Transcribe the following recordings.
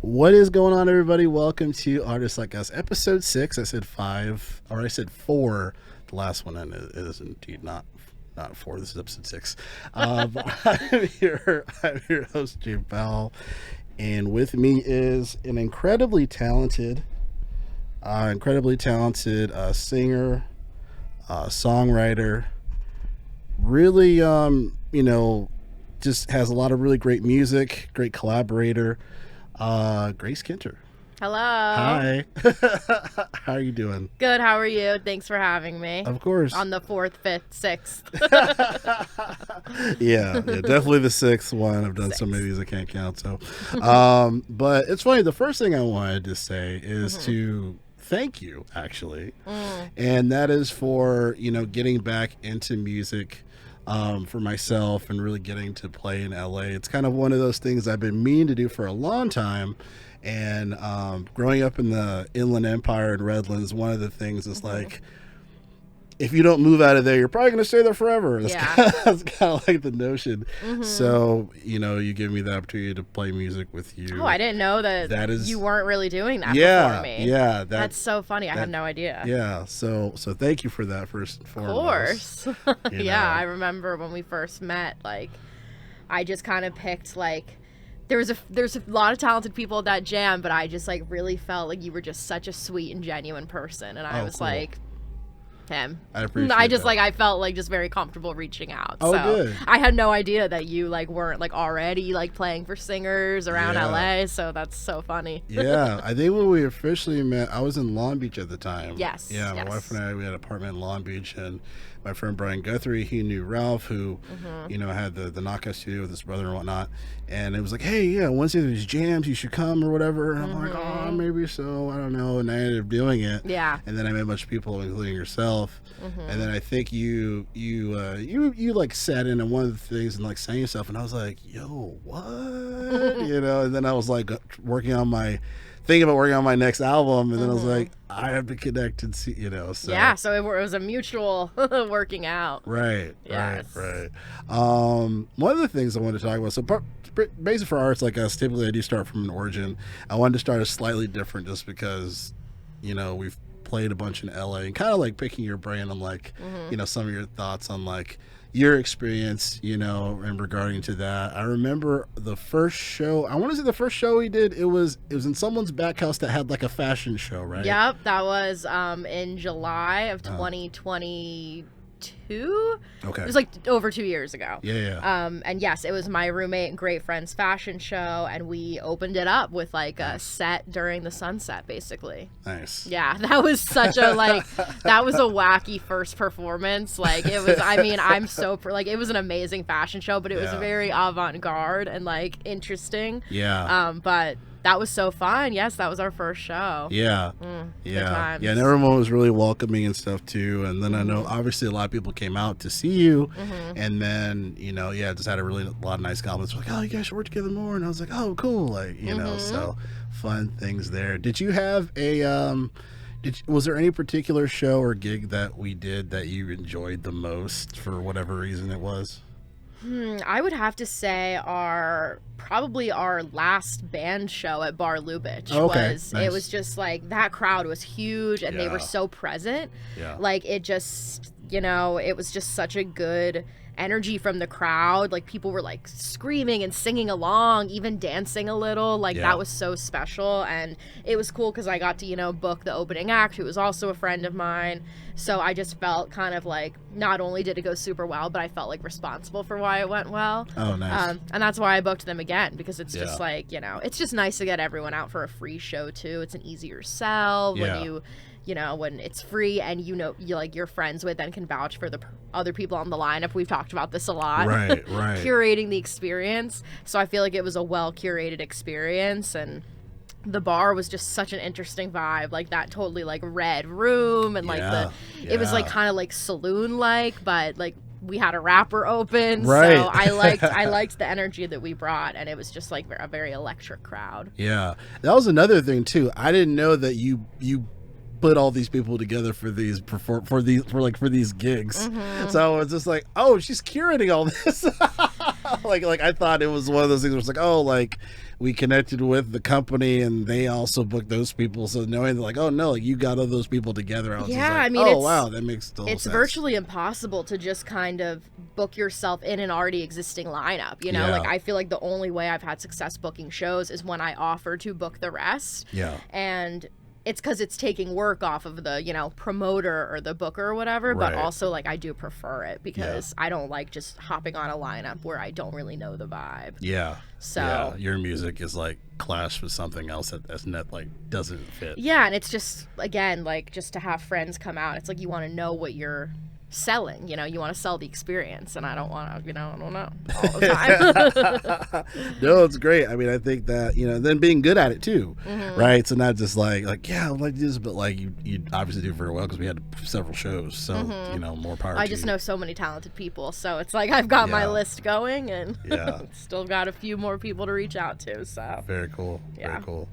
What is going on, everybody? Welcome to Artists Like Us, episode 6. I said 5, or I said 4. The last one, and it is indeed not 4. This is episode 6. I'm your host, Jerrell, and with me is an incredibly talented singer, songwriter. Really, just has a lot of really great music. Great collaborator. Grace Kinter. Hello. Hi. How are you doing? Good. How are you? Thanks for having me. Of course. On the 4th, 5th, 6th. yeah, definitely the 6th one. I've done so many of these I can't count. So, but it's funny. The first thing I wanted to say is to thank you, actually, and that is for getting back into music. For myself and really getting to play in LA. It's kind of one of those things I've been meaning to do for a long time. And growing up in the Inland Empire in Redlands, one of the things is like, if you don't move out of there, you're probably going to stay there forever. That's kind of like the notion. So, you give me the opportunity to play music with you. Oh, I didn't know that you weren't really doing that before me. Yeah. That's so funny. I had no idea. Yeah. So thank you for that, first and foremost. Of course. Yeah, I remember when we first met, I just kind of picked, there's a lot of talented people at that jam, but I just, really felt like you were just such a sweet and genuine person. And I was cool. him. I appreciate that. I felt just very comfortable reaching out. Oh, so good. I had no idea that you weren't already playing for singers around LA. So that's so funny. Yeah, I think when we officially met, I was in Long Beach at the time. Yes. Yeah, my wife and I, we had an apartment in Long Beach, and my friend Brian Guthrie, he knew Ralph, who had the knockout studio with his brother and whatnot, and it was like, hey, yeah, Wednesday there's jams, you should come or whatever. And I'm like, oh, maybe so, I don't know, and I ended up doing it. Yeah. And then I met a bunch of people, including yourself, and then I think you sat in on one of the things and sang yourself, and I was like, yo, what? And then I was working on my next album, and then I was like, I have to connect and see, so. Yeah, so it was a mutual working out. Right, yes. right. One of the things I wanted to talk about, so basically for artists like us, typically I do start from an origin. I wanted to start a slightly different just because, we've played a bunch in LA, and kind of picking your brain on some of your thoughts on your experience, in regarding to that. I remember the first show, I want to say the first show we did, it was in someone's back house that had a fashion show, right? Yep, that was in July of 2022. Okay. It was over 2 years ago. Yeah. And yes, it was my roommate and great friend's fashion show, and we opened it up with a set during the sunset, basically. Nice. Yeah, that was such a that was a wacky first performance. It was, I'm so it was an amazing fashion show, but it was very avant-garde and interesting. Yeah. But that was so fun. Yes, that was our first show. Yeah. Good times. Yeah, and everyone was really welcoming and stuff too. And then I know obviously a lot of people came out to see you, and then just had a lot of nice comments like, oh, you guys should work together more. And I was like, oh, cool, so fun things there. Did you have a was there any particular show or gig that we did that you enjoyed the most for whatever reason it was? I would have to say probably our last band show at Bar Lubitsch was nice. It was just that crowd was huge, and they were so present. Yeah. It just it was just such a good energy from the crowd. People were screaming and singing along, even dancing a little. That was so special, and it was cool because I got to book the opening act, who was also a friend of mine. So I just felt kind of not only did it go super well, but I felt responsible for why it went well. Oh, nice. And that's why I booked them again, because it's just it's just nice to get everyone out for a free show too. It's an easier sell when you when it's free, and you're friends with and can vouch for the other people on the lineup. We've talked about this a lot. Right. Curating the experience. So I feel it was a well-curated experience, and the bar was just such an interesting vibe, that totally red room, and it was kind of saloon-like, but we had a rapper open, right. So I liked the energy that we brought, and it was just a very electric crowd. Yeah, that was another thing too. I didn't know that you put all these people together for these gigs. So it's just oh, she's curating all this. like I thought it was one of those things where it's like, oh, like we connected with the company and they also booked those people. So knowing like, oh no, like you got all those people together. I was just like, I mean, oh wow, that makes total sense. It's virtually impossible to just kind of book yourself in an already existing lineup. You know, like I feel like the only way I've had success booking shows is when I offer to book the rest. Yeah. And it's because it's taking work off of the, you know, promoter or the booker or whatever, but also like I do prefer it because I don't like just hopping on a lineup where I don't really know the vibe. Yeah. So your music is like clash with something else that's not like doesn't fit. Yeah, and it's just again like just to have friends come out. It's like you want to know what you're selling, you know, you want to sell the experience, and I don't want to, you know, I don't know all the time. No, it's great. I mean, I think that, you know, then being good at it too, right? So not just like yeah, I would like this, but like you obviously do very well because we had several shows, so you know, more power. I just know so many talented people, so it's like I've got my list going, and still got a few more people to reach out to. So very cool, very cool.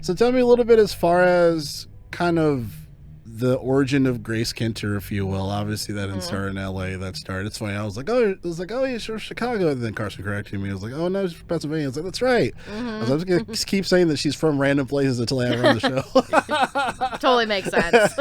So tell me a little bit as far as kind of the origin of Grace Kinter, if you will. Obviously, that didn't start in L.A. That started. It's funny. I was like, oh, yeah, sure, Chicago. And then Carson corrected me. I was like, oh no, she's from Pennsylvania. I was like, that's right. I was just gonna keep saying that she's from random places until I have her on the show. Totally makes sense.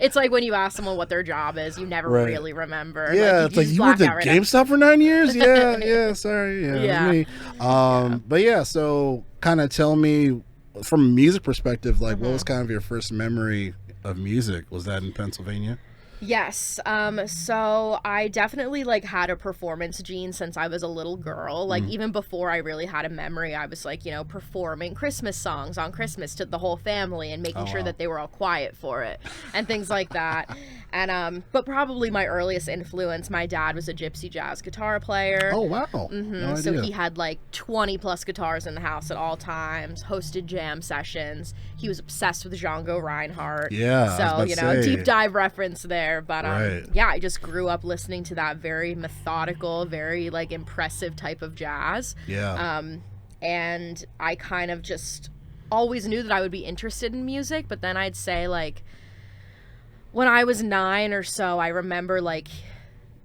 It's like when you ask someone what their job is, you never really remember. Yeah, like, it's like you worked at GameStop for 9 years. Yeah, sorry. Yeah, it was me. But yeah, so kind of tell me from a music perspective, like what was kind of your first memory of music? Was that in Pennsylvania? Yes. So I definitely like had a performance gene since I was a little girl. Like even before I really had a memory, I was like, you know, performing Christmas songs on Christmas to the whole family and making sure that they were all quiet for it and things like that. And but probably my earliest influence, my dad was a gypsy jazz guitar player. Oh wow. No idea. So he had like 20 plus guitars in the house at all times, hosted jam sessions. He was obsessed with Django Reinhardt. Yeah. So, you know, deep dive reference there. But yeah, I just grew up listening to that very methodical, very like impressive type of jazz. Yeah. And I kind of just always knew that I would be interested in music, but then I'd say like when I was 9 or so, I remember like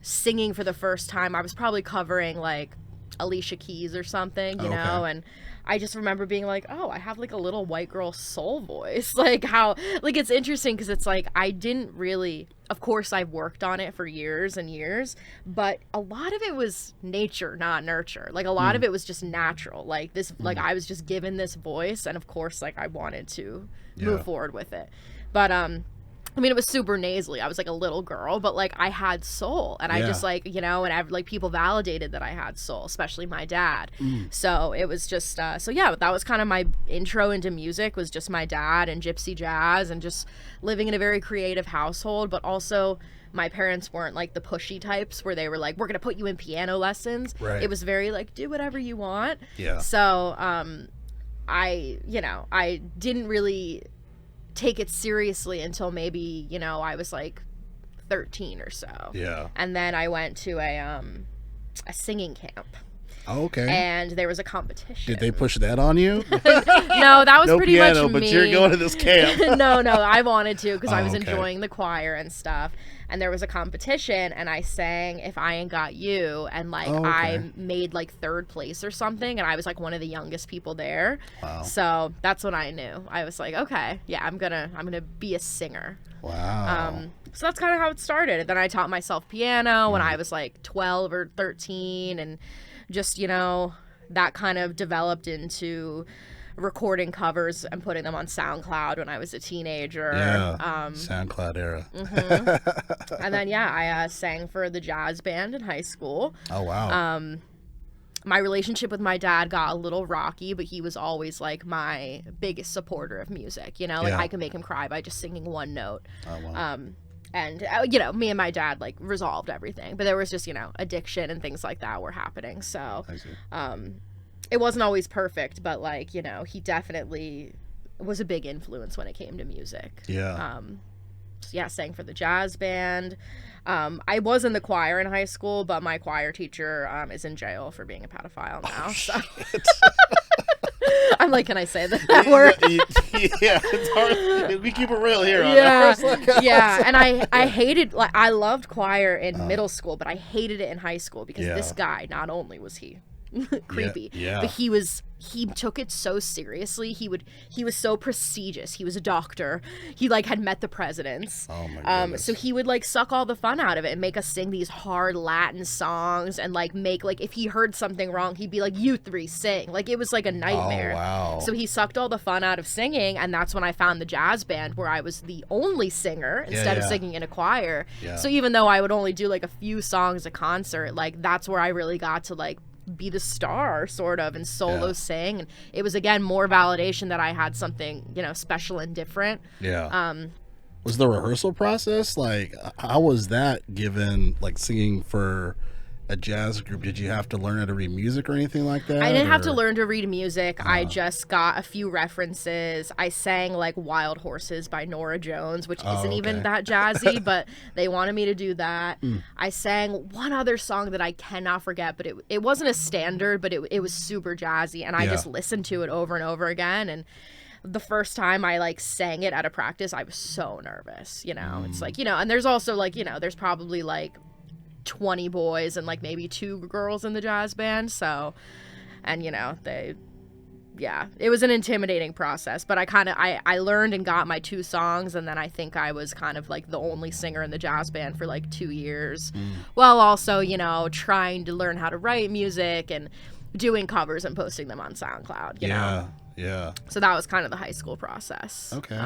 singing for the first time. I was probably covering like Alicia Keys or something, you know, and I just remember being like, oh, I have like a little white girl soul voice. Like how, like it's interesting because it's like I didn't really, of course I've worked on it for years and years, but a lot of it was nature, not nurture. Like a lot of it was just natural. Like this, like I was just given this voice, and of course like I wanted to move forward with it. But I mean, it was super nasally. I was like a little girl, but like I had soul, and I just like, you know, and like people validated that I had soul, especially my dad. So it was just, so yeah, that was kind of my intro into music, was just my dad and gypsy jazz and just living in a very creative household. But also my parents weren't like the pushy types where they were like, we're going to put you in piano lessons. It was very like, do whatever you want. So I, you know, I didn't really take it seriously until maybe, you know, I was like 13 or so. And then I went to a singing camp. Oh, okay. And there was a competition. Did they push that on you? No, that was no pretty piano, much me. But you're going to this camp. No, I wanted to because I was enjoying the choir and stuff. And there was a competition, and I sang If I Ain't Got You, and like I made like 3rd place or something, and I was like one of the youngest people there. Wow. So that's when I knew. I was like, okay, yeah, I'm gonna be a singer. Wow. So that's kind of how it started. And then I taught myself piano when I was like 12 or 13, and just, you know, that kind of developed into recording covers and putting them on SoundCloud when I was a teenager. SoundCloud era. And then I sang for the jazz band in high school. Oh wow. My relationship with my dad got a little rocky, but he was always like my biggest supporter of music, you know, like I could make him cry by just singing one note. Oh wow. And you know, me and my dad like resolved everything, but there was just, you know, addiction and things like that were happening. So I see. It wasn't always perfect, but like, you know, he definitely was a big influence when it came to music. Sang for the jazz band. I was in the choir in high school, but my choir teacher is in jail for being a pedophile now. I'm like, can I say that word? Yeah, it's hard. We keep it real here. Yeah, yeah. And I hated, like, I loved choir in middle school, but I hated it in high school because this guy, not only was he creepy, but he took it so seriously. He was so prestigious. He was a doctor. He like had met the presidents. Oh my goodness. So he would like suck all the fun out of it and make us sing these hard Latin songs and like make like if he heard something wrong, he'd be like, "You three sing." Like it was like a nightmare. Oh wow. So he sucked all the fun out of singing, and that's when I found the jazz band where I was the only singer instead of singing in a choir. Yeah. So even though I would only do like a few songs a concert, like that's where I really got to like be the star sort of and solo sing, and it was again more validation that I had something, you know, special and different. Was the rehearsal process like, how was that, given like singing for a jazz group? Did you have to learn how to read music or anything like that? I didn't have to learn to read music. I just got a few references. I sang like Wild Horses by Norah Jones, which isn't even that jazzy, but they wanted me to do that. I sang one other song that I cannot forget, but it wasn't a standard, but it was super jazzy, and I just listened to it over and over again. And the first time I like sang it at a practice, I was so nervous, you know. It's like, you know, and there's also like, you know, there's probably like 20 boys and like maybe 2 girls in the jazz band, so, and you know, it was an intimidating process, but I learned and got my 2 songs, and then I think I was kind of like the only singer in the jazz band for like 2 years, while also, you know, trying to learn how to write music and doing covers and posting them on SoundCloud, you know. Yeah. So that was kind of the high school process. Okay.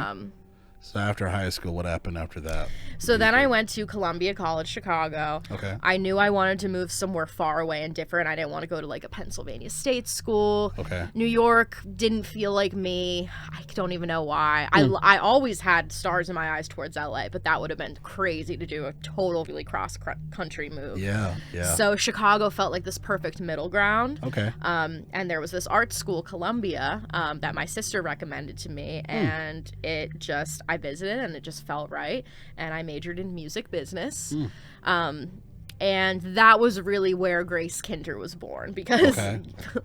So after high school, what happened after that? So then I went to Columbia College, Chicago. Okay. I knew I wanted to move somewhere far away and different. I didn't want to go to like a Pennsylvania State school. Okay. New York didn't feel like me. I don't even know why. I always had stars in my eyes towards LA, but that would have been crazy to do a totally cross-country move. Yeah. So Chicago felt like this perfect middle ground. Okay. And there was this art school, Columbia, that my sister recommended to me, and I visited and it just felt right, and I majored in music business. And that was really where Grace Kinter was born, because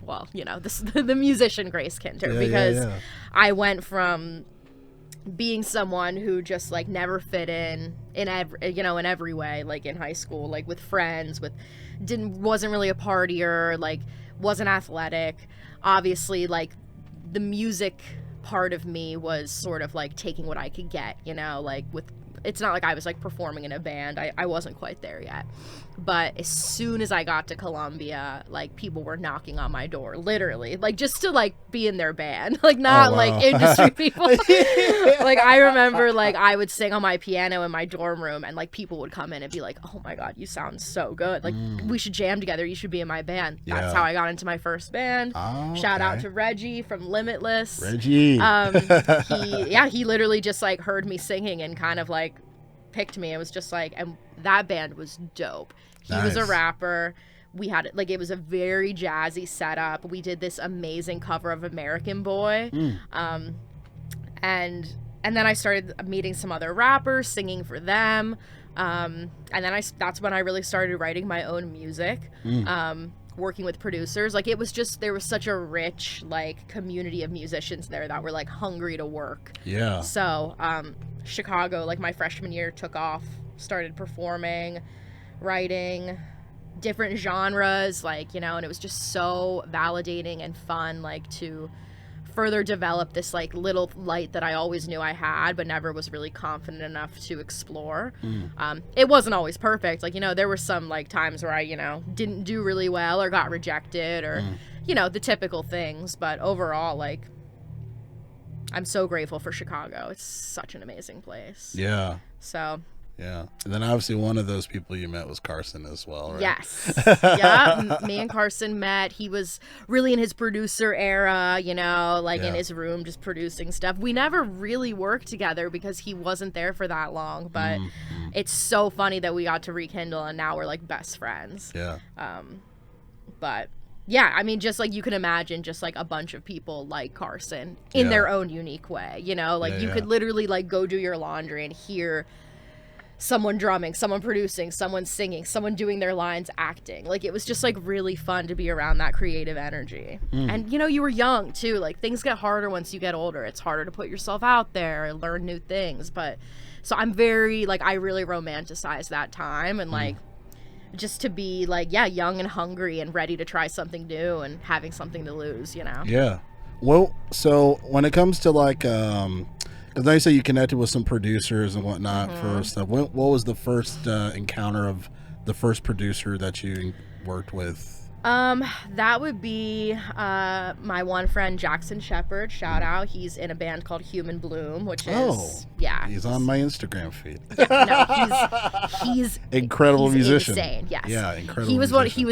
well, you know, the musician Grace Kinter, because I went from being someone who just like never fit in every way, like in high school, like with friends, wasn't really a partier, like wasn't athletic, obviously, like the music part of me was sort of like taking what I could get, you know, like it's not like I was like performing in a band. I wasn't quite there yet. But as soon as I got to Columbia, like people were knocking on my door, literally, like just to like be in their band, like not like industry people. Like I remember like I would sing on my piano in my dorm room, and like people would come in and be like, "Oh my God, you sound so good. Like we should jam together. You should be in my band." That's how I got into my first band. Shout out to Reggie from Limitless. Reggie. He literally just like heard me singing and kind of like picked me. It was just like, and that band was dope. He was a rapper. We had like, it was a very jazzy setup. We did this amazing cover of American Boy. And then I started meeting some other rappers, singing for them. And then that's when I really started writing my own music. Working with producers. Like it was just, there was such a rich like community of musicians there that were like hungry to work. Yeah. So Chicago, like my freshman year, took off, started performing, writing different genres, like, you know, and it was just so validating and fun, like to further develop this like little light that I always knew I had but never was really confident enough to explore. It wasn't always perfect, like, you know, there were some like times where I, you know, didn't do really well or got rejected or you know, the typical things, but overall, like, I'm so grateful for Chicago. It's such an amazing place. Yeah. So yeah. And then obviously one of those people you met was Carson as well, right? Yes. Yeah. Me and Carson met. He was really in his producer era, you know, like in his room just producing stuff. We never really worked together because he wasn't there for that long, but it's so funny that we got to rekindle and now we're like best friends. Yeah. But yeah, I mean, just like you can imagine just like a bunch of people like Carson in their own unique way, you know, like you could literally like go do your laundry and hear someone drumming, someone producing, someone singing, someone doing their lines, acting. Like, it was just like really fun to be around that creative energy. And, you know, you were young too. Like, things get harder once you get older. It's harder to put yourself out there and learn new things. But so I'm very, like, I really romanticize that time, and like, just to be like, yeah, young and hungry and ready to try something new and having something to lose, you know? Yeah. Well, so when it comes to like, because now you say you connected with some producers and whatnot for stuff. What was the first encounter of the first producer that you worked with? That would be my one friend Jackson Shepard. Shout out. He's in a band called Human Bloom, which is he's on my Instagram feed. He's incredible musician. Insane. Yes. Yeah, incredible. He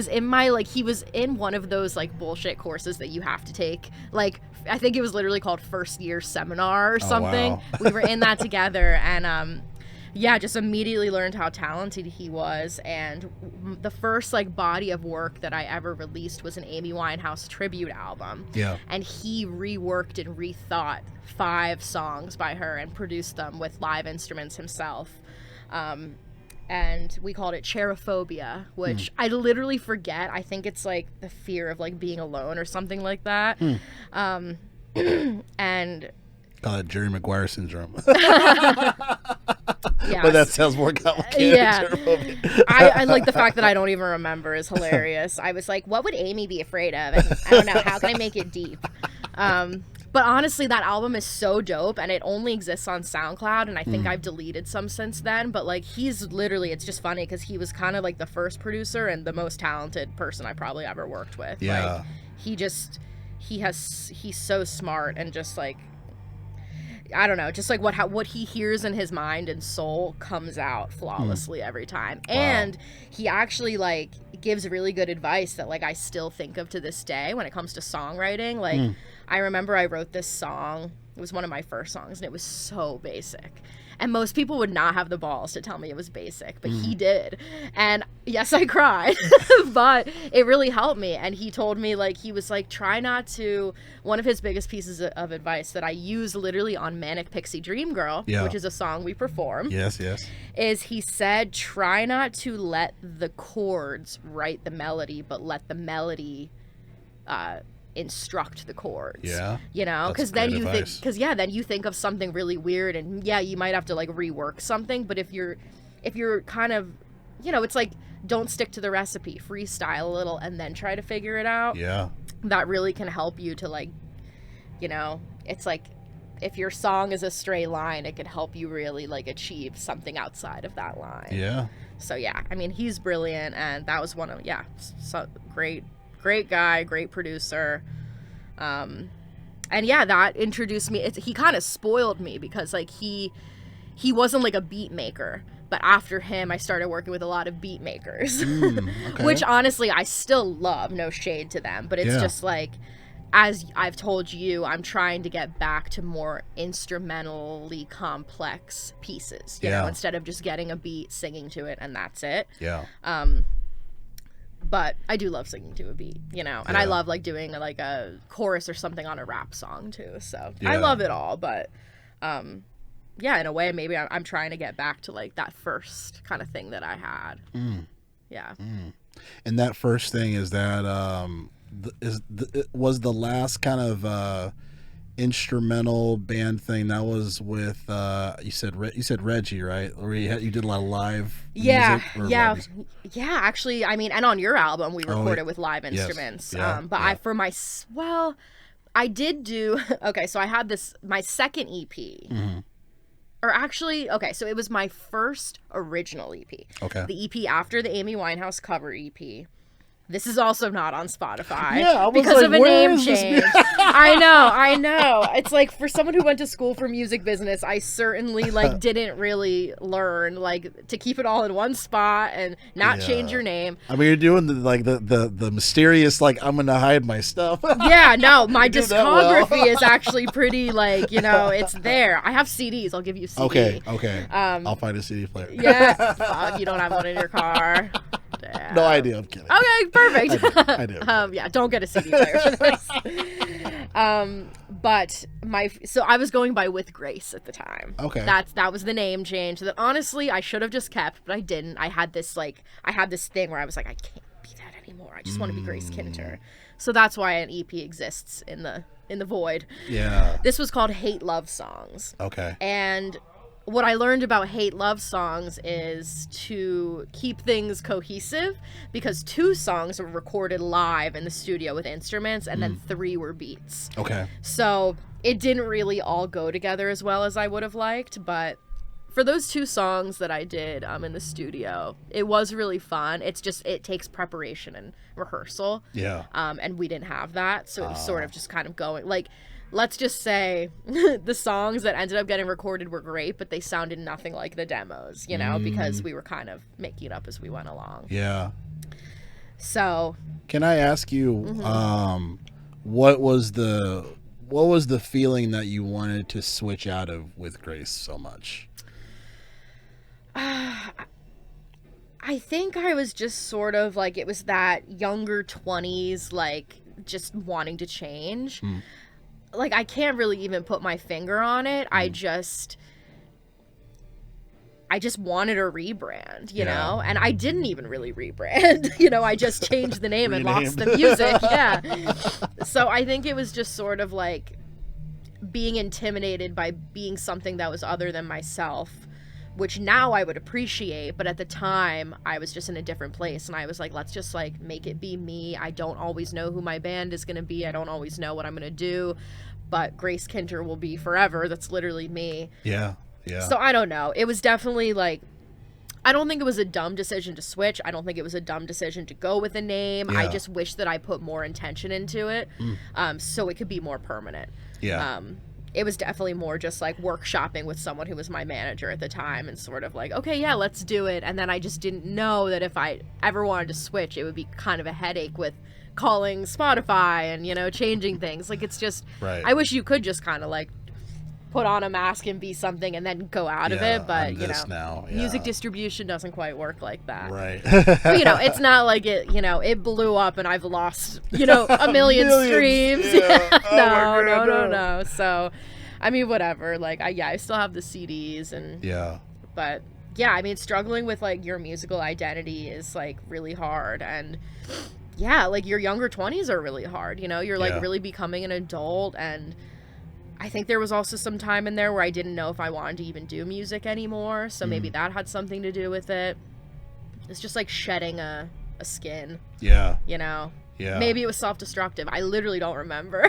was in one of those like bullshit courses that you have to take. Like, I think it was literally called first year seminar or something. Wow. We were in that together, and just immediately learned how talented he was. And the first like body of work that I ever released was an Amy Winehouse tribute album. Yeah. And he reworked and rethought 5 songs by her and produced them with live instruments himself. And we called it Cherophobia, which I literally forget. I think it's like the fear of like being alone or something like that. And call it Jerry Maguire syndrome. Yeah, but that sounds more complicated. Yeah, I like the fact that I don't even remember is hilarious. I was like, what would Amy be afraid of? And I don't know, how can I make it deep? But honestly, that album is so dope, and it only exists on SoundCloud, and I think I've deleted some since then. But like, he's literally, it's just funny because he was kind of like the first producer and the most talented person I probably ever worked with. Yeah, like, he's so smart, and just like, I don't know, just like what he hears in his mind and soul comes out flawlessly every time. Wow. And he actually like gives really good advice that like I still think of to this day when it comes to songwriting. Like, I remember I wrote this song. It was one of my first songs, and it was so basic. And most people would not have the balls to tell me it was basic, but he did. And yes, I cried, but it really helped me. And he told me, like, he was like, try not to, one of his biggest pieces of advice that I use literally on Manic Pixie Dream Girl, which is a song we perform. Yes. Is he said, try not to let the chords write the melody, but let the melody instruct the chords. Yeah, you know, because then you think of something really weird, and you might have to like rework something. But if you're kind of, you know, it's like, don't stick to the recipe, freestyle a little and then try to figure it out. Yeah, that really can help you to, like, you know, it's like if your song is a straight line, it can help you really like achieve something outside of that line. Yeah, so yeah, I mean, he's brilliant, and that was one of so great guy, great producer. And that introduced me. He kind of spoiled me because like he wasn't like a beat maker, but after him I started working with a lot of beat makers. Okay. Which honestly I still love, no shade to them, but it's just like, as I've told you, I'm trying to get back to more instrumentally complex pieces, you know, instead of just getting a beat, singing to it, and that's it. Yeah. But I do love singing to a beat, you know, and I love like doing like a chorus or something on a rap song too. So I love it all, but in a way, maybe I'm trying to get back to like that first kind of thing that I had. Yeah. And that first thing is that was the last kind of instrumental band thing that was with you said Reggie, right? Or you did a lot of live music, actually, I mean, and on your album we recorded with live instruments. I did do so I had my second EP. Or actually, so it was my first original EP. Okay. The EP after the Amy Winehouse cover EP. This is also not on Spotify because of a name change. I know. It's like, for someone who went to school for music business, I certainly like didn't really learn like to keep it all in one spot and not change your name. I mean, you're doing the mysterious, like, I'm gonna hide my stuff. Yeah, no, my discography is actually pretty, like, you know, it's there. I have CDs. I'll give you a CD. Okay. I'll find a CD player. Yeah. Fuck, you don't have one in your car. Damn. No idea. I'm kidding. Okay, perfect. I do. Don't get a CD player for this. But so I was going by With Grace at the time. Okay. That was the name change that honestly I should have just kept, but I didn't. I had this thing where I was like, I can't be that anymore. I just want to be Grace Kinter. So that's why an EP exists in the void. Yeah. This was called Hate Love Songs. Okay. And what I learned about hate love songs is to keep things cohesive, because 2 songs were recorded live in the studio with instruments and then 3 were beats. Okay. So it didn't really all go together as well as I would have liked, but for those 2 songs that I did in the studio, it was really fun. It's just, it takes preparation and rehearsal. Yeah. And we didn't have that, so it was sort of just kind of going, like, let's just say the songs that ended up getting recorded were great, but they sounded nothing like the demos, you know, because we were kind of making it up as we went along. Yeah. So, can I ask you, what was the feeling that you wanted to switch out of With Grace so much? I think I was just sort of like, it was that younger 20s, like, just wanting to change. Like, I can't really even put my finger on it. I just wanted a rebrand, you know? And I didn't even really rebrand. You know, I just changed the name and lost the music. Yeah. So I think it was just sort of like being intimidated by being something that was other than myself, which now I would appreciate, but at the time I was just in a different place, and I was like, let's just like make it be me. I don't always know who my band is going to be. I don't always know what I'm going to do, but Grace Kinter will be forever. That's literally me. Yeah. Yeah. So I don't know. It was definitely like, I don't think it was a dumb decision to switch. I don't think it was a dumb decision to go with a name. Yeah. I just wish that I put more intention into it, so it could be more permanent. Yeah. It was definitely more just like workshopping with someone who was my manager at the time and sort of like, okay, yeah, let's do it. And then I just didn't know that if I ever wanted to switch, it would be kind of a headache with calling Spotify and, you know, changing things. Like, it's just, right. I wish you could just kind of like put on a mask and be something and then go out of it. But, you know, music distribution doesn't quite work like that. Right. But, you know, it's not like it, you know, it blew up and I've lost, you know, a million streams. Yeah. No. So, I mean, whatever. Like, I still have the CDs and, but yeah, I mean, struggling with like your musical identity is like really hard. And yeah, like your younger 20s are really hard. You know, you're like really becoming an adult, and I think there was also some time in there where I didn't know if I wanted to even do music anymore, so maybe that had something to do with it. It's just like shedding a skin. Yeah. You know? Yeah. Maybe it was self-destructive. I literally don't remember.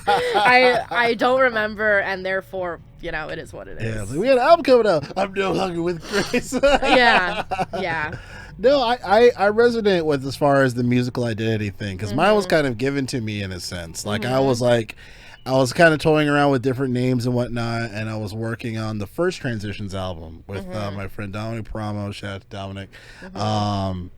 I don't remember, and therefore, you know, it is what it is. Yeah, we had an album coming out. I'm no longer with Grace. Yeah. No, I resonate with as far as the musical identity thing, because mine was kind of given to me in a sense. Like, I was kind of toying around with different names and whatnot, and I was working on the first Transitions album with my friend Dominic Paramo, shout out to Dominic,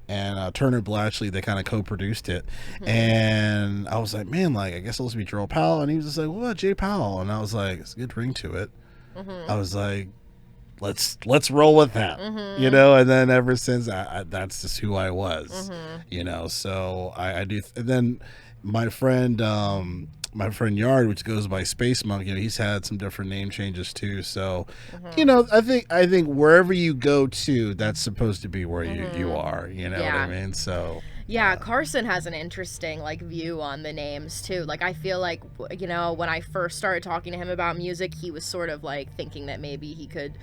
and Turner Blatchley. They kind of co-produced it, and I was like, man, like, I guess it'll be Jerrell Powell, and he was just like, what about Jay Powell? And I was like, it's a good ring to it. I was like, let's roll with that, you know. And then ever since, that's just who I was, you know. So I do. And then my friend Yard, which goes by Space Monk, you know, he's had some different name changes too. So, you know, I think wherever you go to, that's supposed to be where you are. You know what I mean? So. Yeah, Carson has an interesting like view on the names too. Like, I feel like, you know, when I first started talking to him about music, he was sort of like thinking that maybe he could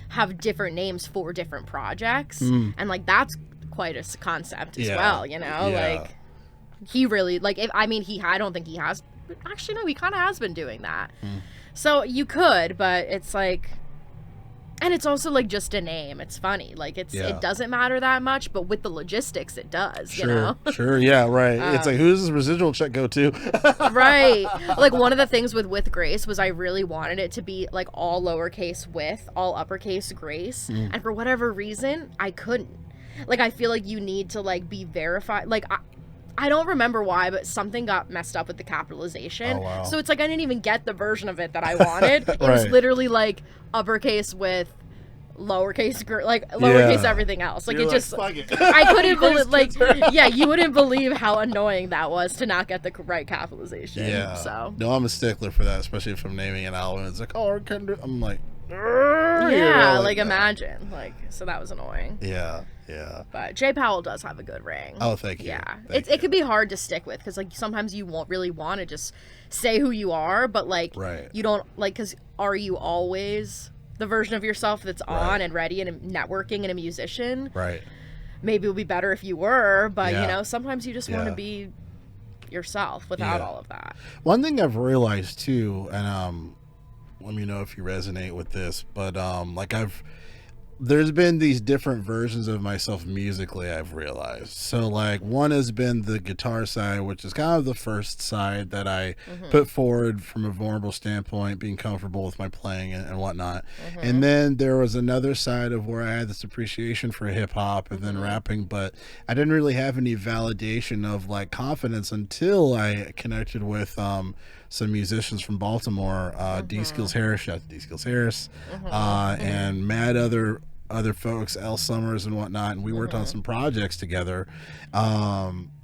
have different names for different projects, and like that's quite a concept as well. You know, like he really like. I don't think he has. But actually, no, he kind of has been doing that. So you could, but it's like, and it's also like just a name. It's funny. Like, it doesn't matter that much, but with the logistics, it does, you know? Sure, yeah, right. It's like, who does this residual check go to? Right. Like, one of the things with Grace was I really wanted it to be like all lowercase with, all uppercase Grace. And for whatever reason, I couldn't. Like, I feel like you need to like be verified. Like, I don't remember why, but something got messed up with the capitalization. Oh, wow. So it's like I didn't even get the version of it that I wanted. It was literally like uppercase with lowercase everything else. Like, You're it just, fuck it. I couldn't believe, like, yeah, you wouldn't believe how annoying that was to not get the right capitalization. Yeah. So. No, I'm a stickler for that, especially if I'm naming an album. It's like, oh, Kinter. I'm like, yeah, like no. imagine. Like, so that was annoying. Yeah, yeah. But Jay Powell does have a good ring. Oh, thank you. Yeah. It could be hard to stick with because, like, sometimes you won't really want to just say who you are, but, like, you don't, like, because are you always the version of yourself that's on and ready and networking and a musician? Right. Maybe it would be better if you were, but, you know, sometimes you just want to be yourself without all of that. One thing I've realized, too, and let me know if you resonate with this, but, like, there's been these different versions of myself musically, I've realized. So, like, one has been the guitar side, which is kind of the first side that I put forward from a vulnerable standpoint, being comfortable with my playing and whatnot. And then there was another side of where I had this appreciation for hip-hop and then rapping, but I didn't really have any validation of, like, confidence until I connected with some musicians from Baltimore, D Skills Harris, shout out to D Skills Harris, and mad other folks, L Summers and whatnot, and we worked on some projects together,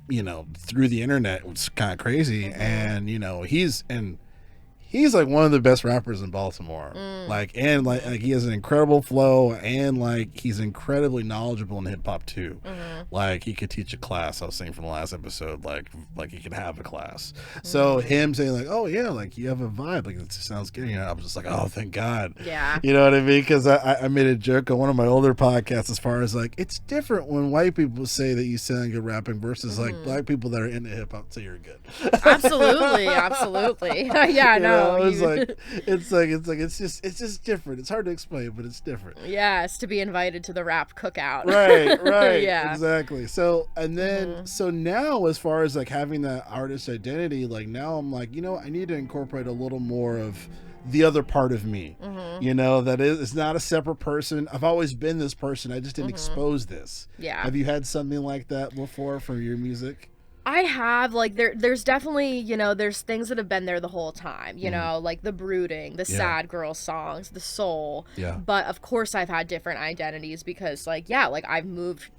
you know, through the internet. It was kind of crazy, and you know, he's like one of the best rappers in Baltimore. Like he has an incredible flow, and like he's incredibly knowledgeable in hip hop too. Like he could teach a class. I was saying from the last episode, like he could have a class. So him saying like, oh yeah, like you have a vibe, like it sounds good. You know, I was just like, oh thank God. Yeah. You know what I mean? Because I made a joke on one of my older podcasts as far as like it's different when white people say that you sound good rapping versus like black people that are into hip hop say you're good. Absolutely. Yeah. No. It's just different. It's hard to explain, but it's different. Yes, to be invited to the rap cookout. Right. Yeah. Exactly. So and then so now as far as like having that artist identity, like now I'm like, you know, I need to incorporate a little more of the other part of me. You know, that it's not a separate person. I've always been this person. I just didn't expose this. Yeah. Have you had something like that before from your music? I have, like, there's definitely, you know, there's things that have been there the whole time, you know, like the brooding, the sad girl songs, the soul. Yeah. But of course I've had different identities because, like, yeah, like I've lived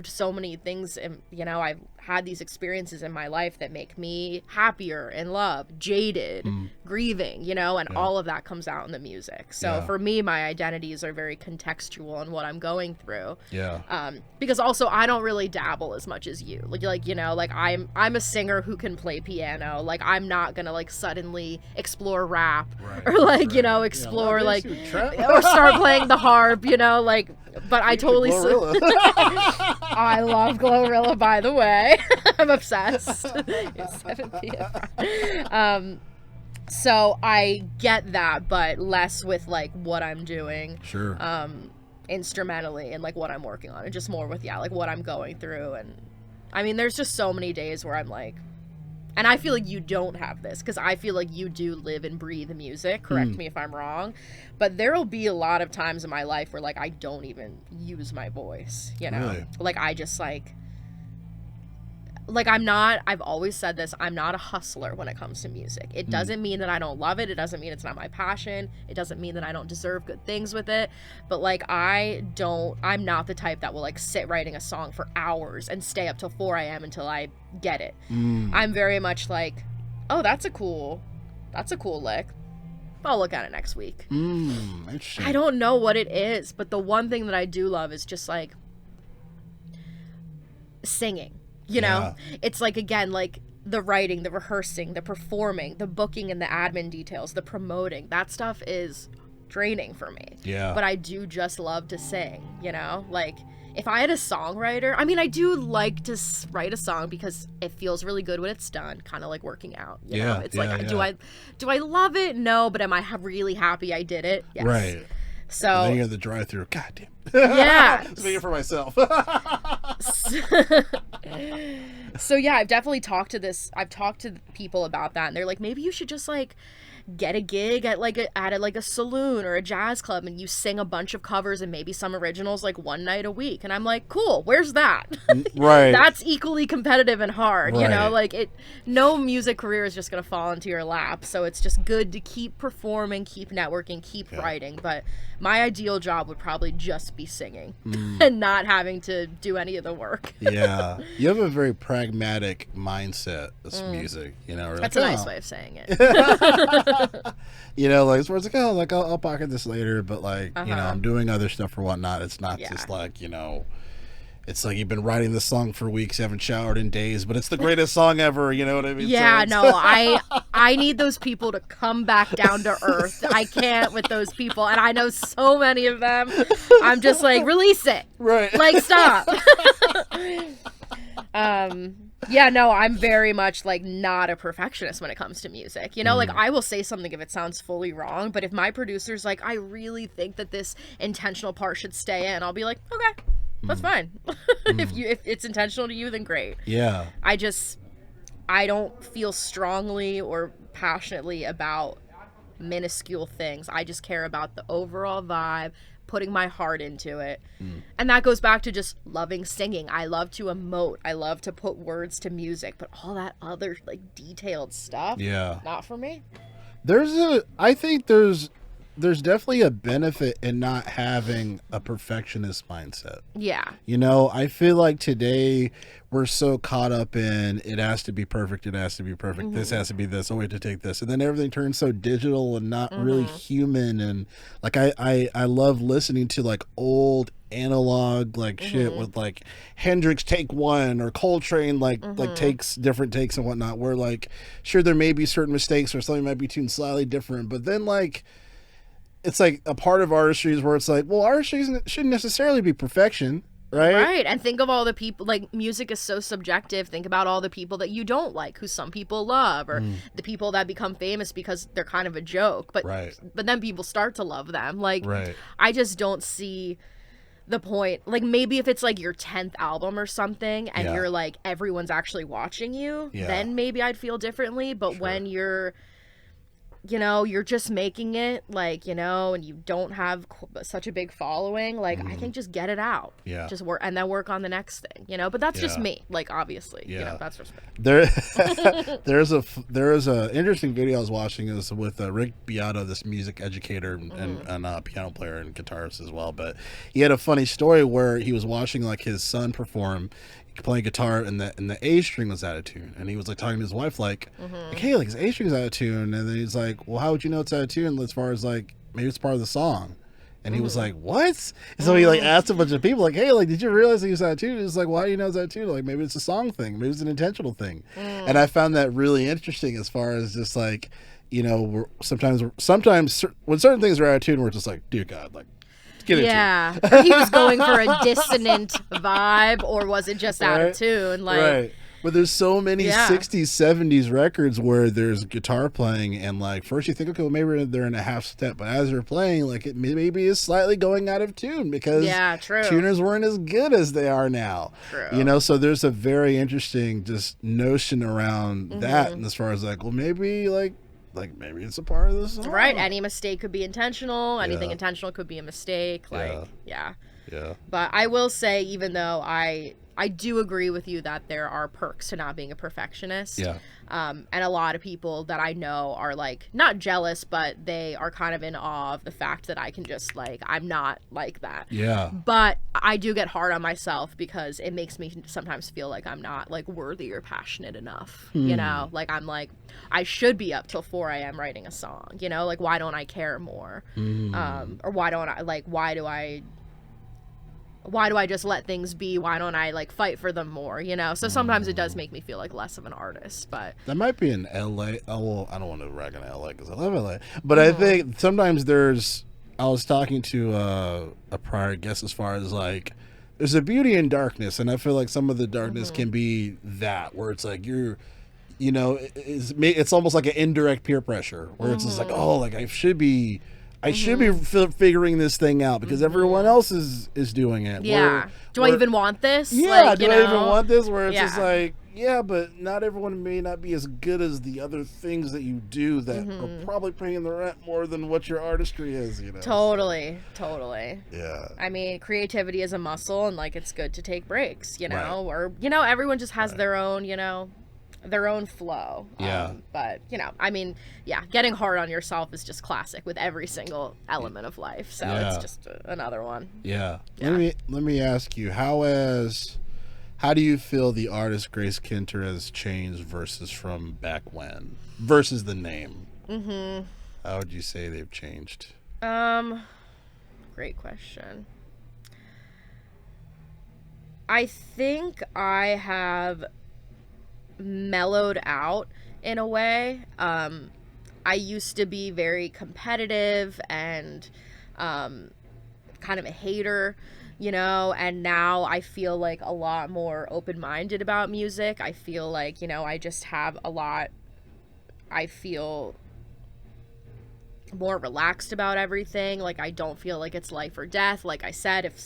so many things, and, you know, I've had these experiences in my life that make me happier, in love, jaded, grieving, you know, and all of that comes out in the music. So for me, my identities are very contextual in what I'm going through. Yeah. Because also I don't really dabble as much as you. Like you know, like I'm a singer who can play piano. Like I'm not gonna like suddenly explore rap or like you know explore like or start playing the harp. You know, like. But I totally. I love Glorilla, by the way. I'm obsessed. It's 7 p.m. So I get that, but less with like what I'm doing. Sure. Instrumentally and like what I'm working on, and just more with like what I'm going through. And I mean, there's just so many days where I'm like. And I feel like you don't have this because I feel like you do live and breathe music. Correct me if I'm wrong. But there will be a lot of times in my life where, like, I don't even use my voice, you know? Really? Like, I just, like, I'm not, I've always said this, I'm not a hustler when it comes to music. It doesn't mean that I don't love it. It doesn't mean it's not my passion. It doesn't mean that I don't deserve good things with it. But, like, I'm not the type that will, like, sit writing a song for hours and stay up till 4 a.m. until I get it. I'm very much like, oh, that's a cool lick. I'll look at it next week. Interesting. I don't know what it is, but the one thing that I do love is just, like, singing. You know, it's like, again, like the writing, the rehearsing, the performing, the booking and the admin details, the promoting, that stuff is draining for me. Yeah. But I do just love to sing, you know, like if I had a songwriter, I mean, I do like to write a song because it feels really good when it's done, kind of like working out. You know? It's like, do I love it? No, but am I really happy I did it? Yes. Right. So and then you're in the drive-through. God damn. Yeah. Speaking for myself. So yeah, I've definitely talked to people about that, and they're like, maybe you should just like get a gig at like a saloon or a jazz club, and you sing a bunch of covers and maybe some originals like one night a week. And I'm like, cool, where's that? Right. That's equally competitive and hard, you know, Right. like no music career is just gonna fall into your lap. So it's just good to keep performing, keep networking, keep writing. But my ideal job would probably just be singing and not having to do any of the work. Yeah. You have a very pragmatic mindset with music, you know. That's like, a nice way of saying it. You know, like, so it's like, oh, like, I'll pocket this later, but like, you know, I'm doing other stuff or whatnot. It's not just like, you know, it's like you've been writing this song for weeks, you haven't showered in days, but it's the greatest song ever, you know what I mean? Yeah, so no, I need those people to come back down to earth. I can't with those people, and I know so many of them. I'm just like, release it. Right. Like, stop. Yeah, no, I'm very much like not a perfectionist when it comes to music. You know, like I will say something if it sounds fully wrong, but if my producer's like, I really think that this intentional part should stay in, I'll be like, okay, that's fine. If it's intentional to you, then great. Yeah. I don't feel strongly or passionately about minuscule things. I just care about the overall vibe, putting my heart into it. And that goes back to just loving singing. I love to emote. I love to put words to music, but all that other like detailed stuff, not for me. I think there's definitely a benefit in not having a perfectionist mindset. Yeah. You know, I feel like today we're so caught up in it has to be perfect, it has to be perfect, this has to be this, oh, we have to take this. And then everything turns so digital and not really human. And like I love listening to like old analog like shit with like Hendrix take one or Coltrane like takes different takes and whatnot, where like sure there may be certain mistakes or something might be tuned slightly different, but then like it's like a part of artistry is where it's like, well, artistry shouldn't necessarily be perfection, right? Right. And think of all the people, like music is so subjective. Think about all the people that you don't like, who some people love, or the people that become famous because they're kind of a joke. But but then people start to love them. Like, I just don't see the point. Like, maybe if it's like your 10th album or something and you're like, everyone's actually watching you, then maybe I'd feel differently. But when you're, you know, you're just making it, like, you know, and you don't have such a big following, like, I think just get it out. Yeah. Just work, and then work on the next thing, you know? But that's just me, like, obviously. You know, that's just me. There's a interesting video I was watching. It was with Rick Beato, this music educator and piano player and guitarist as well. But he had a funny story where he was watching, like, his son perform playing guitar and the A string was out of tune, and he was like talking to his wife like hey, like his A string's out of tune, and then he's like, well, how would you know it's out of tune as far as like maybe it's part of the song? And he was like, what? And so he like asked a bunch of people like, hey, like, did you realize he was out of tune? He was like, why do you know it's out of tune? Like, maybe it's a song thing, maybe it's an intentional thing. And I found that really interesting as far as just like, you know, sometimes when certain things are out of tune, we're just like, dear God, like, yeah, or he was going for a dissonant vibe, or was it just out of tune? Like, but there's so many 60s, 70s records where there's guitar playing, and like first you think, okay, well, maybe they're in a half step, but as they're playing, like it maybe is slightly going out of tune because tuners weren't as good as they are now. You know, so there's a very interesting just notion around that, and as far as like, well, maybe maybe it's a part of the song. Right. Any mistake could be intentional. Anything intentional could be a mistake. Like, yeah. But I will say, even though I do agree with you that there are perks to not being a perfectionist. Yeah. And a lot of people that I know are like not jealous, but they are kind of in awe of the fact that I can just like, I'm not like that. Yeah. But I do get hard on myself because it makes me sometimes feel like I'm not like worthy or passionate enough. You know, like I'm like, I should be up till 4 a.m. writing a song, you know, like why don't I care more? Or why don't I like, why do I just let things be? Why don't I like fight for them more, you know? So sometimes it does make me feel like less of an artist, but that might be in LA. Oh, well, I don't want to rag on LA because I love LA, but I think sometimes I was talking to a prior guest as far as like there's a beauty in darkness, and I feel like some of the darkness can be that where it's like you know, it's almost like an indirect peer pressure where it's just like, oh, like I I should be figuring this thing out because everyone else is doing it. Yeah. Do I even want this? Yeah, like, do I even want this? Where it's Yeah. just like, yeah, but not everyone may not be as good as the other things that you do that are probably paying the rent more than what your artistry is, you know. Totally. Yeah. I mean, creativity is a muscle, and like it's good to take breaks, you know, Right. or you know, everyone just has their own, you know, their own flow. Yeah. But you know, I mean, yeah, getting hard on yourself is just classic with every single element of life. So it's just another one. Yeah. Let me ask you, how do you feel the artist Grace Kinter has changed versus from back when? Versus the name. How would you say they've changed? Great question. I think I have mellowed out in a way. I used to be very competitive and kind of a hater, you know, and now I feel like a lot more open-minded about music. I feel like, you know, I just have I feel more relaxed about everything. Like, I don't feel like it's life or death. Like I said, if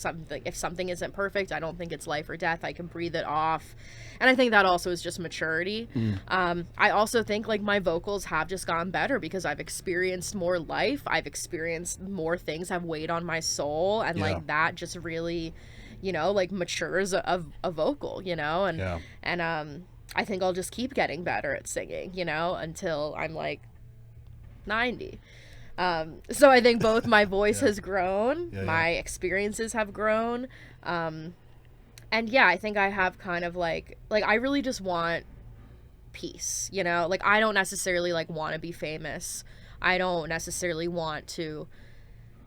something isn't perfect, I don't think it's life or death. I can breathe it off. And I think that also is just maturity. I also think like my vocals have just gotten better because I've experienced more life. I've experienced more things have weighed on my soul, and like that just really, you know, like matures a vocal, you know, and I think I'll just keep getting better at singing, you know, until I'm like 90. So I think both my voice has grown, my experiences have grown, and yeah, I think I have kind of like I really just want peace, you know, like I don't necessarily like want to be famous. I don't necessarily want to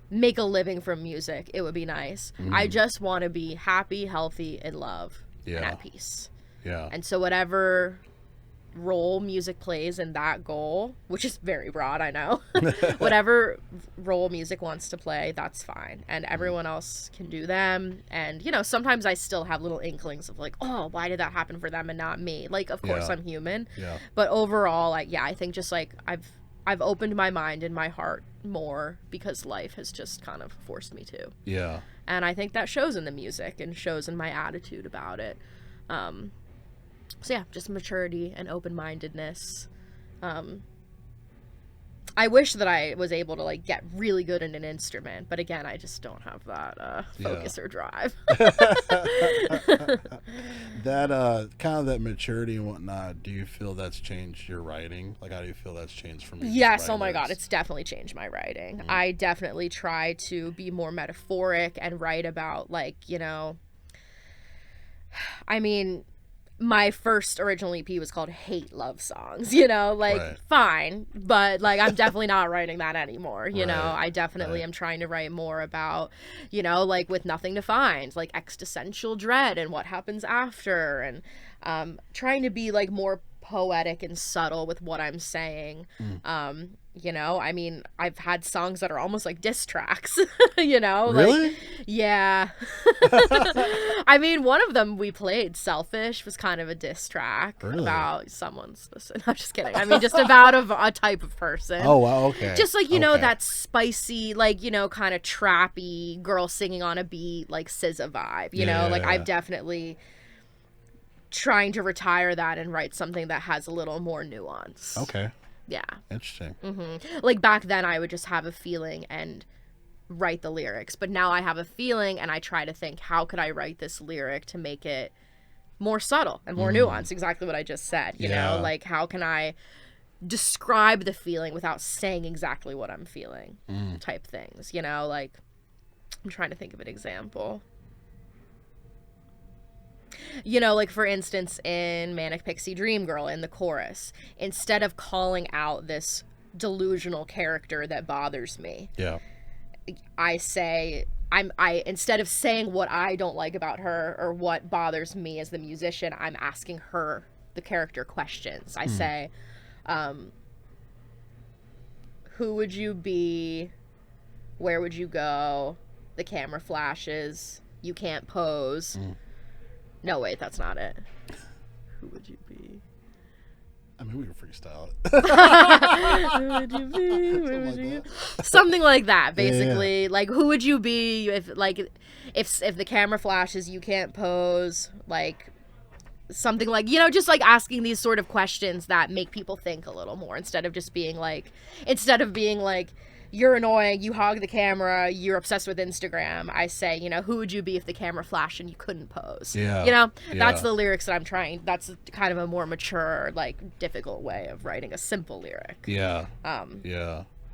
make a living from music. It would be nice. I just want to be happy, healthy, in love, and at peace. Yeah. And so whatever role music plays in that goal, which is very broad, I know, whatever role music wants to play, that's fine, and everyone else can do them. And you know, sometimes I still have little inklings of like, oh, why did that happen for them and not me? Like, of course I'm human, but overall, like, I think just like I've opened my mind and my heart more because life has just kind of forced me to. And I think that shows in the music and shows in my attitude about it. So yeah, just maturity and open-mindedness. I wish that I was able to like get really good in an instrument, but again, I just don't have that focus or drive. That kind of that maturity and whatnot, do you feel that's changed your writing? Like, how do you feel that's changed for me? Yes, oh my god, it's definitely changed my writing. I definitely try to be more metaphoric and write about, like, you know, I mean, my first original EP was called Hate Love Songs, you know, like, fine, but like, I'm definitely not writing that anymore, you know. I definitely am trying to write more about, you know, like, with nothing to find, like existential dread and what happens after, and trying to be like more poetic and subtle with what I'm saying. You know, I mean, I've had songs that are almost like diss tracks, you know? Really? Like, yeah. I mean, one of them we played, Selfish, was kind of a diss track about someone's... I'm just kidding. I mean, just about a type of person. Oh, wow, okay. Just like, you know, that spicy, like, you know, kind of trappy girl singing on a beat, like SZA vibe, you know? Like, I've definitely trying to retire that and write something that has a little more nuance. Okay. Yeah. Interesting. Like, back then I would just have a feeling and write the lyrics, but now I have a feeling and I try to think, how could I write this lyric to make it more subtle and more nuanced? Exactly what I just said, you know? Like, how can I describe the feeling without saying exactly what I'm feeling, type things, you know? Like, I'm trying to think of an example. You know, like, for instance, in Manic Pixie Dream Girl, in the chorus, instead of calling out this delusional character that bothers me, I say, I instead of saying what I don't like about her or what bothers me as the musician, I'm asking her, the character, questions. I say, who would you be? Where would you go? The camera flashes. You can't pose. No, wait, that's not it. Who would you be? I mean, we can freestyle Who would you be? Where would you go? Something like that, basically. Like, who would you be if the camera flashes, you can't pose, like something like, just like asking these sort of questions that make people think a little more instead of being like, you're annoying, you hog the camera, you're obsessed with Instagram. I say, who would you be if the camera flashed and you couldn't pose? Yeah. That's the lyrics that I'm trying. That's kind of a more mature, like, difficult way of writing a simple lyric. Yeah.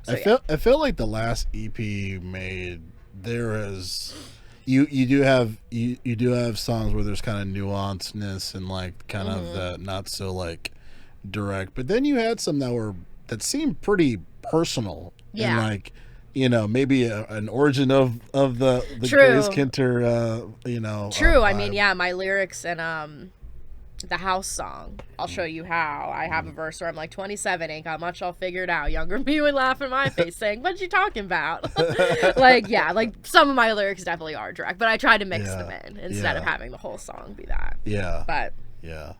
So, I feel like the last EP made, there is, you do have songs where there's kind of nuanceness and like kind of that not so like direct, but then you had some that seemed pretty personal. Yeah. And like, maybe an origin of the True. Grace Kinter, True. I mean, yeah, my lyrics and the house song, I'll show you how. I have a verse where I'm like, 27, ain't got much all figured out. Younger me would laugh in my face saying, what you talking about? Like, yeah, like some of my lyrics definitely are direct, but I try to mix them in instead of having the whole song be that. Yeah. But Yeah.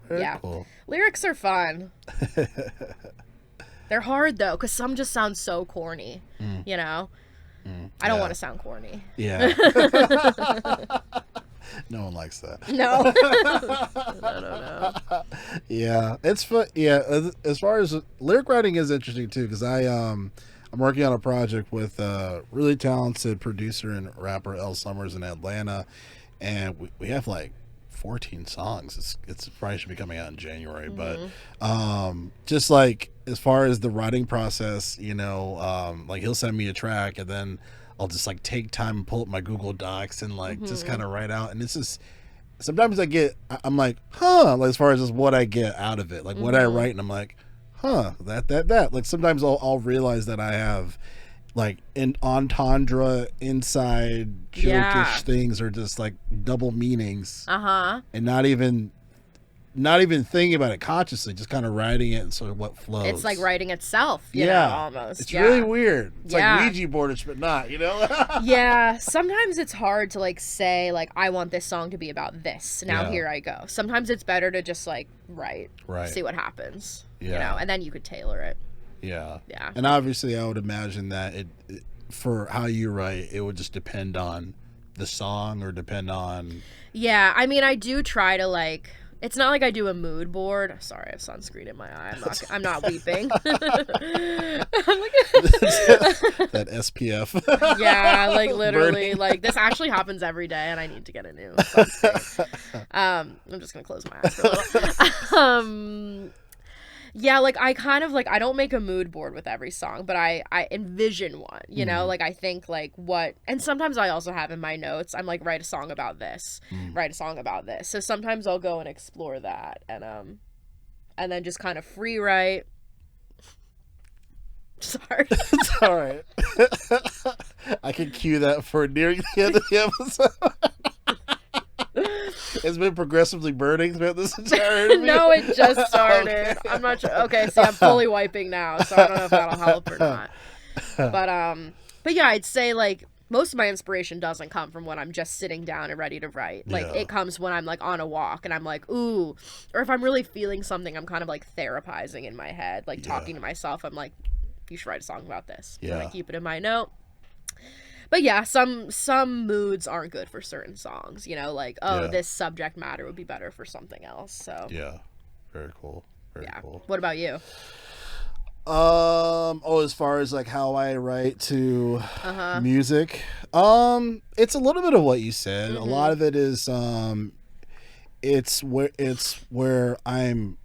Very cool. Lyrics are fun. They're hard though, because some just sound so corny. I don't want to sound corny. Yeah. No one likes that. No. No. Yeah, it's fun. Yeah, as far as lyric writing is interesting too, because I'm working on a project with a really talented producer and rapper L Summers in Atlanta, and we have like 14 songs. It's probably should be coming out in January, but just like as far as the writing process, like he'll send me a track and then I'll just like take time and pull up my Google Docs and like just kind of write out. And it's just, sometimes I'm like, like as far as just what I get out of it, like what I write, and I'm like, that. Like sometimes I'll realize that I have like an entendre inside jokish things or just like double meanings. And not even thinking about it consciously, just kind of writing it and sort of what flows. It's like writing itself, you know, almost. It's really weird. It's like Ouija boardish, but not, Yeah. Sometimes it's hard to like say like, I want this song to be about this. Now here I go. Sometimes it's better to just like write. See what happens. And then you could tailor it. Yeah. Yeah. And obviously I would imagine that it for how you write, it would just depend on the song or depend on. Yeah. I mean, I do try to like, it's not like I do a mood board. Sorry, I have sunscreen in my eye. I'm not weeping. That SPF. Yeah, like literally, like this actually happens every day, and I need to get a new sunscreen. I'm just gonna close my eyes for a little. Yeah, like I kind of like, I don't make a mood board with every song, but I envision one, like I think like what, and sometimes I also have in my notes, I'm like, write a song about this, write a song about this. So sometimes I'll go and explore that and then just kind of free write. Sorry. It's all right. I can cue that for nearing the end of the episode. It's been progressively burning throughout this entire interview. No, it just started. Okay. I'm not sure. Okay, see, I'm fully wiping now, so I don't know if that'll help or not. But yeah, I'd say like most of my inspiration doesn't come from when I'm just sitting down and ready to write. Like it comes when I'm like on a walk and I'm like, ooh, or if I'm really feeling something, I'm kind of like therapizing in my head, like talking to myself. I'm like, you should write a song about this. And I keep it in my note. But yeah, some moods aren't good for certain songs, like, this subject matter would be better for something else. So yeah, very cool. Very cool. What about you? As far as like how I write to music, it's a little bit of what you said. A lot of it is it's where I'm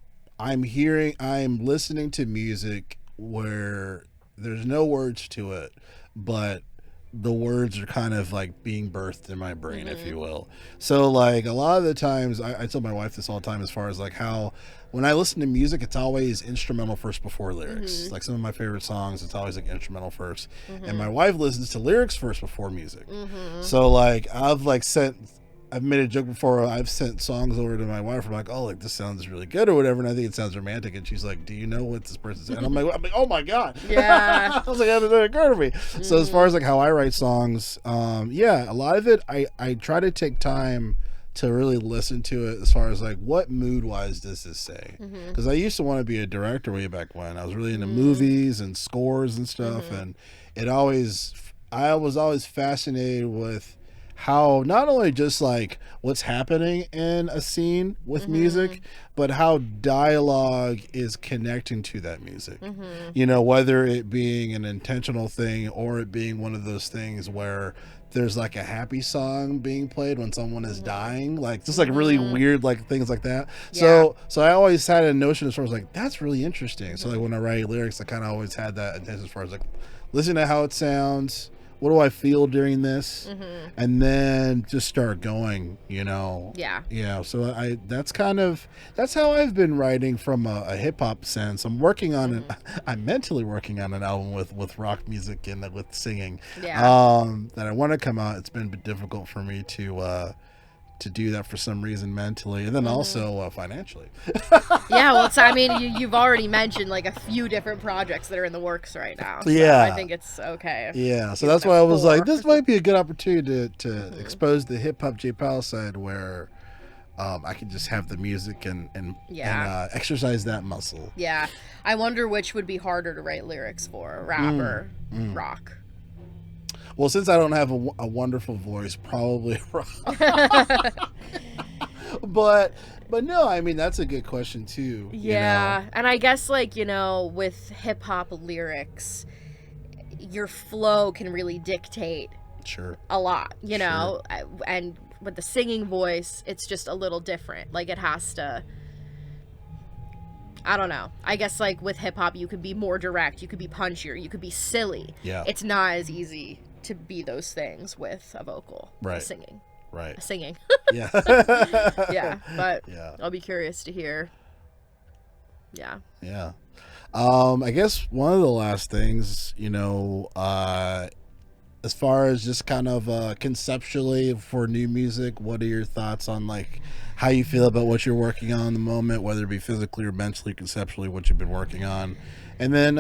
listening to music where there's no words to it, but the words are kind of like being birthed in my brain, if you will. So like a lot of the times, I tell my wife this all the time, as far as like how when I listen to music, it's always instrumental first before lyrics. Like some of my favorite songs, it's always like instrumental first. And my wife listens to lyrics first before music. So like I've made a joke before. I've sent songs over to my wife. I'm like, oh, like this sounds really good or whatever, and I think it sounds romantic. And she's like, do you know what this person said? And I'm like, oh my god. Yeah. I was like, that didn't occur to me. So as far as like how I write songs, a lot of it, I try to take time to really listen to it as far as like what mood wise does this say, because I used to want to be a director way back when I was really into movies and scores and stuff, and I was always fascinated with how not only just like what's happening in a scene with music, but how dialogue is connecting to that music. You know, whether it being an intentional thing or it being one of those things where there's like a happy song being played when someone is dying, like just like really weird like things like that. So I always had a notion as far as like that's really interesting. So like when I write lyrics, I kind of always had that intention as far as like listen to how it sounds. What do I feel during this? And then just start going, you know? Yeah. So that's how I've been writing from a hip hop sense. I'm working on I'm mentally working on an album with rock music and with singing. That I want to come out. It's been a bit difficult for me to do that for some reason mentally, and then also financially. Well, I mean, you've already mentioned like a few different projects that are in the works right now. So I think it's okay. So that's why I was like, this might be a good opportunity to expose the hip hop J Powell side where I can just have the music and exercise that muscle. I wonder which would be harder to write lyrics for, rap or rock. Well, since I don't have a wonderful voice, probably rock. But no, I mean, that's a good question too. You know? And I guess like, you know, with hip hop lyrics, your flow can really dictate a lot, you know, and with the singing voice, it's just a little different. Like it has to, I don't know. I guess like with hip hop, you could be more direct, you could be punchier, you could be silly. It's not as easy to be those things with a vocal, singing. Singing. But I'll be curious to hear. I guess one of the last things, you know, as far as just kind of conceptually for new music, what are your thoughts on like how you feel about what you're working on in the moment, whether it be physically or mentally, conceptually, what you've been working on? And then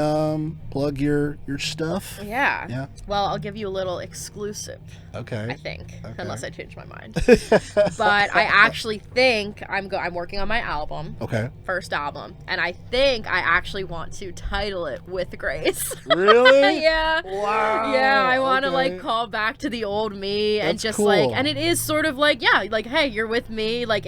plug your stuff. Well, I'll give you a little exclusive. I think, unless I change my mind. But I actually think I'm working on my album. First album, and I think I actually want to title it With Grace. Really? Wow. I want to like call back to the old me. That's and just cool. Like, and it is sort of like like hey, you're with me. Like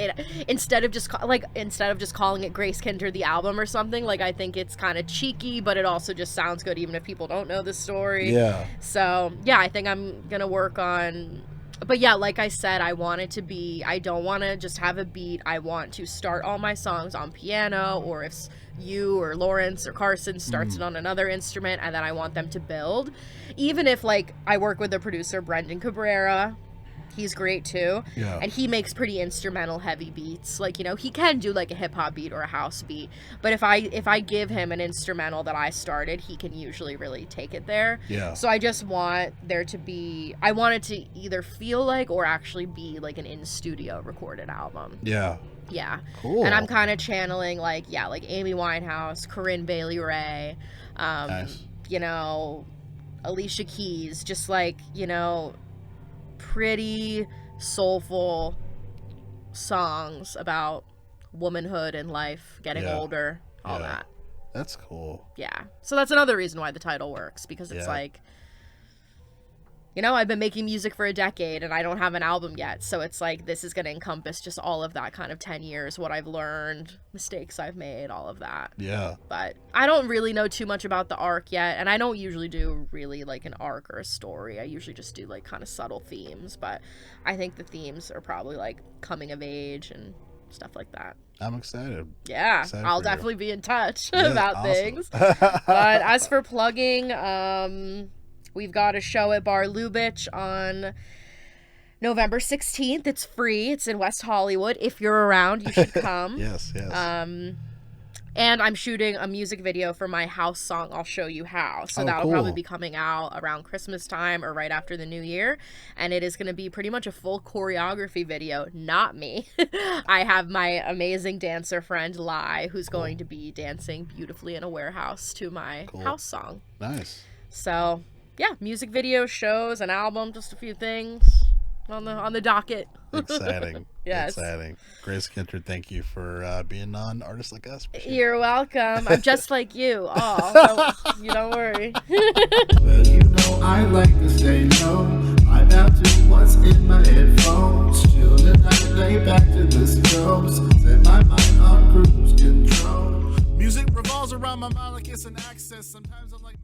instead of just calling it Grace Kinter the album or something. Like I think it's kind of cheeky, but it also just sounds good even if people don't know the story. So I think I'm gonna work on. But like I said, I don't want to just have a beat. I want to start all my songs on piano, or if you or Lawrence or Carson starts it on another instrument, and then I want them to build. Even if like I work with the producer Brendan Cabrera. He's great too. And he makes pretty instrumental heavy beats. Like, you know, he can do like a hip hop beat or a house beat. But if I give him an instrumental that I started, he can usually really take it there. So I just want I want it to either feel like or actually be like an in-studio recorded album. Cool. And I'm kind of channeling like Amy Winehouse, Corinne Bailey Rae, you know, Alicia Keys, just like, you know, pretty soulful songs about womanhood and life, getting older, all that. That's cool. So that's another reason why the title works, because it's like, you know, I've been making music for a decade and I don't have an album yet. So it's like, this is going to encompass just all of that kind of 10 years, what I've learned, mistakes I've made, all of that. But I don't really know too much about the arc yet. And I don't usually do really like an arc or a story. I usually just do like kind of subtle themes. But I think the themes are probably like coming of age and stuff like that. I'm excited. I'll definitely be in touch about things. But as for plugging, we've got a show at Bar Lubitsch on November 16th. It's free. It's in West Hollywood. If you're around, you should come. Yes. And I'm shooting a music video for my house song, I'll Show You How. So that'll probably be coming out around Christmas time or right after the new year. And it is going to be pretty much a full choreography video, not me. I have my amazing dancer friend, Lai, who's going to be dancing beautifully in a warehouse to my house song. Nice. So, music video, shows, an album, just a few things. on the docket. Exciting. Yes. Exciting. Grace Kinter, thank you for being on Artists Like Us. You're welcome. I'm just like you. Oh, you don't worry. Well, you know I like to stay low. I bow to what's in my headphones. Chill the night, lay back to the strokes. Set my mind on cruise control. Music revolves around my mind like it's an access. Sometimes I'm like